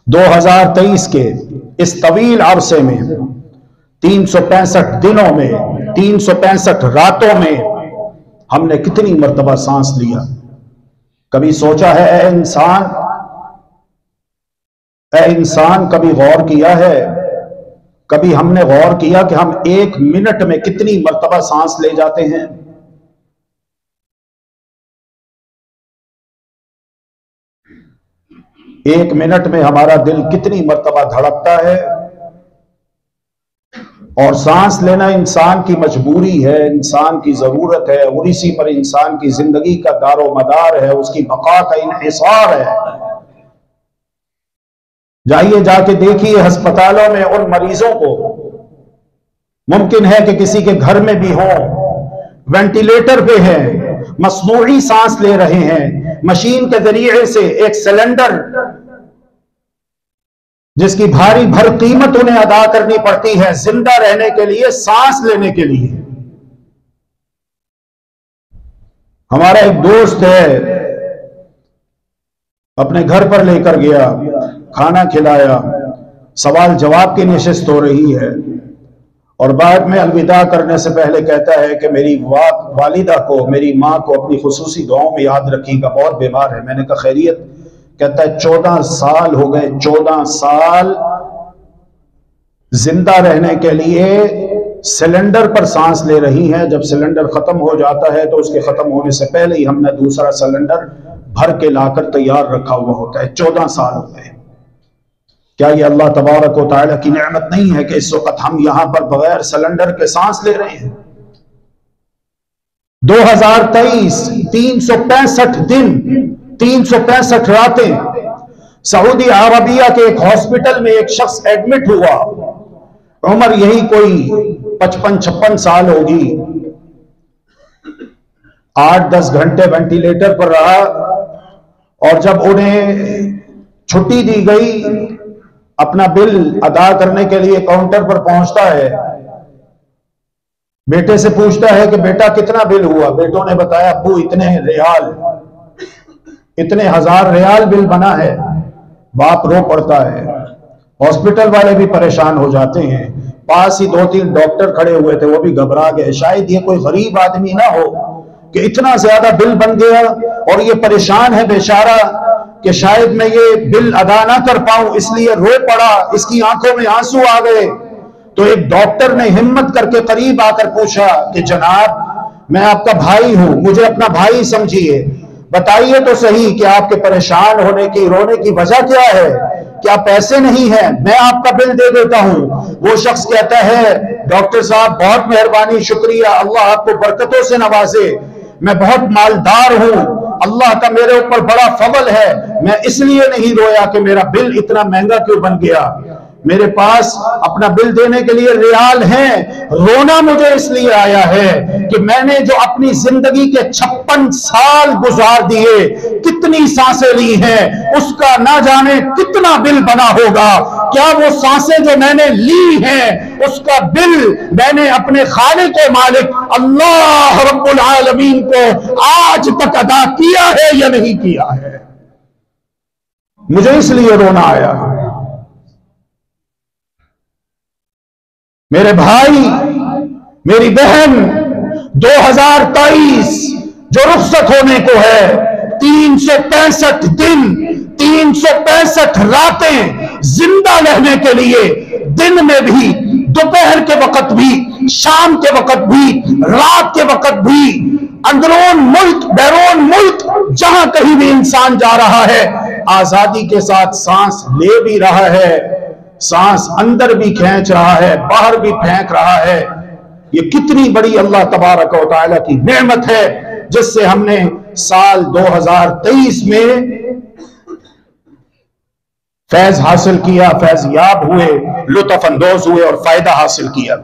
2023 के इस तवील अरसे में 365 दिनों में 365 रातों में हमने कितनी मर्तबा सांस लिया? कभी सोचा है ऐ इंसान कभी गौर किया है? कभी हमने गौर किया कि हम 1 मिनट में कितनी मर्तबा सांस ले जाते हैं? एक मिनट में हमारा दिल कितनी मर्तबा धड़कता है? और सांस लेना इंसान की मजबूरी है, इंसान की जरूरत है, और इसी पर इंसान की जिंदगी का दारो मदार है, उसकी बका का इन्हिसार है। जाइए जाके देखिए अस्पतालों में उन मरीजों को, मुमकिन है कि किसी के घर में भी हो, वेंटिलेटर पे हैं, मसनूई सांस ले रहे हैं, मशीन के जरिए से एक सिलेंडर जिसकी भारी भर कीमत उन्हें अदा करनी पड़ती है जिंदा रहने के लिए, सांस लेने के लिए। हमारा एक दोस्त है, अपने घर पर लेकर गया, खाना खिलाया, सवाल जवाब की नशिस्त हो रही है, और बाद में अलविदा करने से पहले कहता है कि मेरी वालिदा को, मेरी माँ को अपनी खुसूसी दुआओं में याद रखिएगा, बहुत बीमार है। मैंने कहा खैरियत? कहता है 14 साल हो गए, 14 साल जिंदा रहने के लिए सिलेंडर पर सांस ले रही हैं। जब सिलेंडर खत्म हो जाता है तो उसके खत्म होने से पहले ही हमने दूसरा सिलेंडर भर के लाकर तैयार रखा हुआ होता है। 14 साल हो गए। क्या ये अल्लाह तबारक व तआला की नेमत नहीं है कि इस वक्त हम यहां पर बगैर सिलेंडर के सांस ले रहे हैं? 2023 365 दिन 365 रातें सऊदी अरबिया के एक हॉस्पिटल में एक शख्स एडमिट हुआ। उम्र यही कोई 55-56 साल होगी। 8-10 घंटे वेंटिलेटर पर रहा, और जब उन्हें छुट्टी दी गई, अपना बिल अदा करने के लिए काउंटर पर पहुंचता है, बेटे से पूछता है कि बेटा कितना बिल हुआ? बेटों ने बताया अब्बू इतने रियाल, इतने 1000 रियाल बिल बना है। बाप रो पड़ता है। हॉस्पिटल वाले भी परेशान हो जाते हैं। पास ही 2-3 डॉक्टर खड़े हुए थे, वो भी घबरा गए। शायद ये कोई गरीब आदमी ना हो कि इतना ज्यादा बिल बन गया, और ये परेशान है बेचारा कि शायद मैं ये बिल अदा ना कर पाऊं, इसलिए रो पड़ा, इसकी आंखों में आंसू आ गए। तो एक डॉक्टर ने हिम्मत करके करीब आकर पूछा कि जनाब, मैं आपका भाई हूं, मुझे अपना भाई समझिए, बताइए तो सही कि आपके परेशान होने की, रोने की वजह क्या है? क्या पैसे नहीं है? मैं आपका बिल दे देता हूं। वो शख्स कहता है डॉक्टर साहब बहुत मेहरबानी, शुक्रिया, अल्लाह आपको बरकतों से नवाजे, मैं बहुत मालदार हूं, अल्लाह का मेरे ऊपर बड़ा फजल है, मैं इसलिए नहीं रोया कि मेरा बिल इतना महंगा क्यों बन गया, मेरे पास अपना बिल देने के लिए रियाल हैं। रोना मुझे इसलिए आया है कि मैंने जो अपनी जिंदगी के 56 साल गुजार दिए, कितनी सांसें ली हैं, उसका ना जाने कितना बिल बना होगा। क्या वो सांसें जो मैंने ली हैं, उसका बिल मैंने अपने खालिक व मालिक अल्लाह रब्बुल आलमीन को आज तक अदा किया है या नहीं किया है? मुझे इसलिए रोना आया। मेरे भाई, मेरी बहन, 2023 जो रुखसत होने को है, 365 दिन 365 रातें जिंदा रहने के लिए, दिन में भी, दोपहर के वक्त भी, शाम के वक्त भी, रात के वक्त भी, अंदरून मुल्क बैरून मुल्क, जहां कहीं भी इंसान जा रहा है, आजादी के साथ सांस ले भी रहा है, सांस अंदर भी खींच रहा है, बाहर भी फेंक रहा है। ये कितनी बड़ी अल्लाह तबारक व तआला की नेमत है, जिससे हमने साल 2023 में फैज हासिल किया, फैज याब हुए, लुत्फ अंदोज हुए और फायदा हासिल किया।